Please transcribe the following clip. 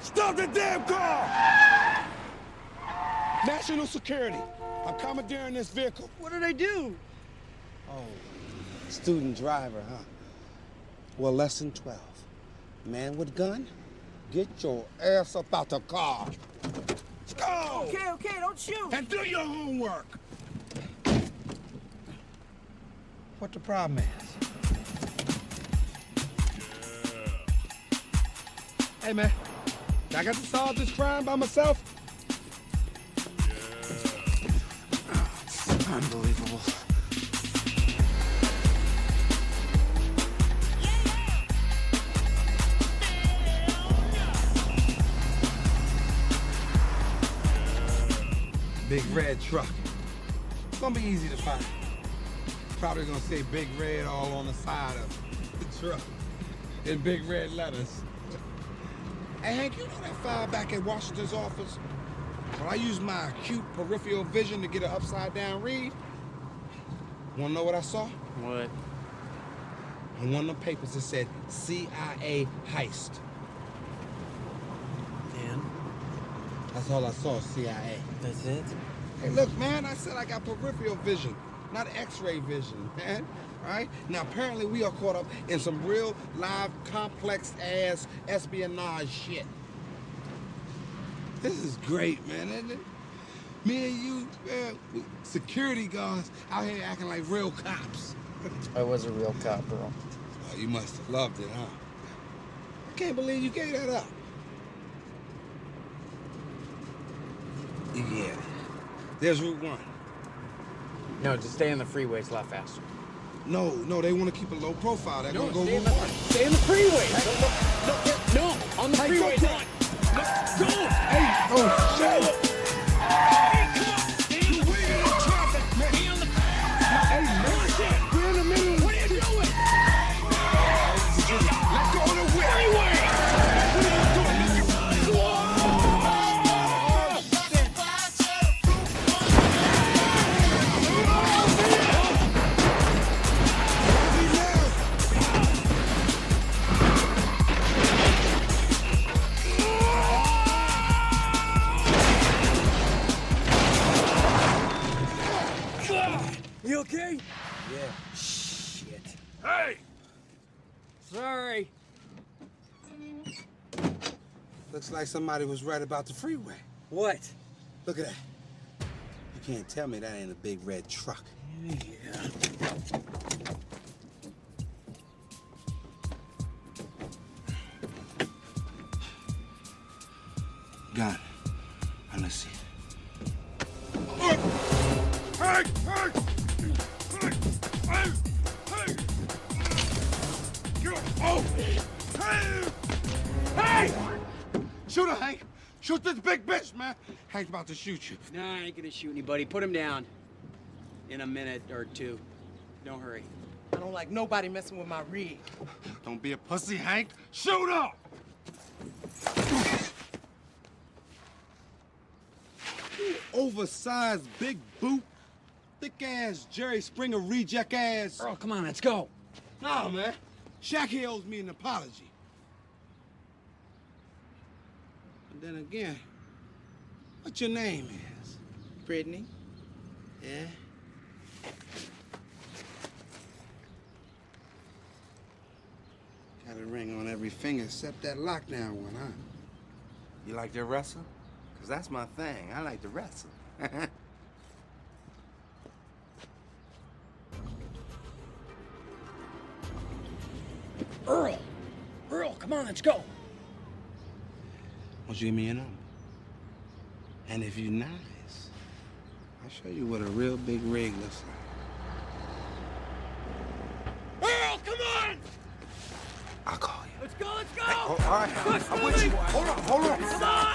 Stop the damn car! National Security. I'm commandeering this vehicle. What did I do? Oh, student driver, huh? Well, lesson 12. Man with gun, get your ass up out the car. Let's go! Okay, don't shoot! And do your homework! What the problem is? Hey, man, I got to solve this crime by myself? Unbelievable. Big red truck. It's gonna be easy to find. Probably gonna say Big Red all on the side of the truck in big red letters. Hey, Hank, you know that file back at Washington's office? Well, I used my acute peripheral vision to get an upside-down read. Wanna know what I saw? What? On one of the papers, it said CIA heist. And? That's all I saw, CIA. That's it? Hey, look, man, I said I got peripheral vision, not X-ray vision, man. Right? Now, apparently, we are caught up in some real, live, complex-ass espionage shit. This is great, man, isn't it? Me and you, man, security guards out here acting like real cops. I was a real cop, bro. Oh, you must have loved it, huh? I can't believe you gave that up. Yeah. There's Route 1. No, just stay on the freeway. It's a lot faster. No, they want to keep a low profile. They're gonna go stay, Route 1. Stay on the freeway. No, on the freeway. Go. Hey, oh, shit. Hey, come on. Stay on the freeway. Traffic, man. Stay on the Hey, man. We're in the middle. What are you doing? Let go of the freeway. What are you doing? You okay? Yeah. Shit. Hey! Sorry. Looks like somebody was right about the freeway. What? Look at that. You can't tell me that ain't a big red truck. Yeah. Gun. Now, let's see. Hey! Oh! Hey! Shoot her, Hank! Shoot this big bitch, man! Hank's about to shoot you. Nah, I ain't gonna shoot anybody. Put him down. In a minute or two. Don't hurry. I don't like nobody messing with my rig. Don't be a pussy, Hank. Shoot her! Oversized big boot, thick-ass Jerry Springer reject ass. Earl, come on, let's go. Nah, man. Shaq here owes me an apology. And then again, what your name is? Brittany? Yeah? Got a ring on every finger except that lockdown one, huh? You like to wrestle? Because that's my thing. I like to wrestle. Earl, come on, let's go. Why don't you give me your number? And if you're nice, I'll show you what a real big rig looks like. Earl, come on! I'll call you. Let's go, let's go! Hey, all right, Push, I'm with you. Hold on. Come on!